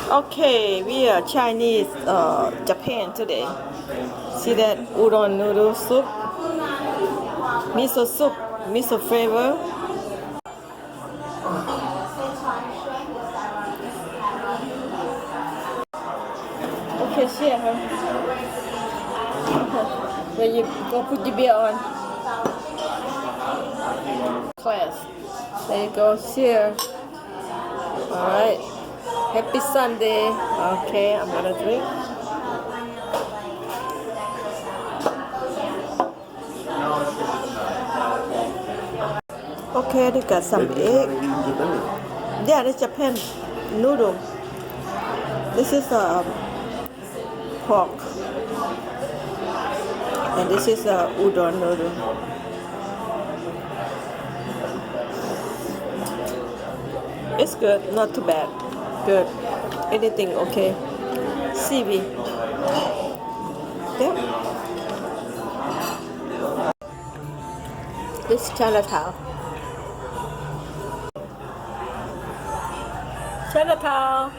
Okay, we are Chinese, Japan today. See that udon noodle soup, soup, miso flavor. Okay, share her. Where you go put the beer on class. There you go, share. All right. Happy Sunday. Okay, I'm gonna drink. Okay, they got some egg. Yeah, that's Japan noodle. This is pork, and this is udon noodle. It's good, not too bad. Good. Anything okay. Seaweed. Yeah. This Chinatown. Chinatown.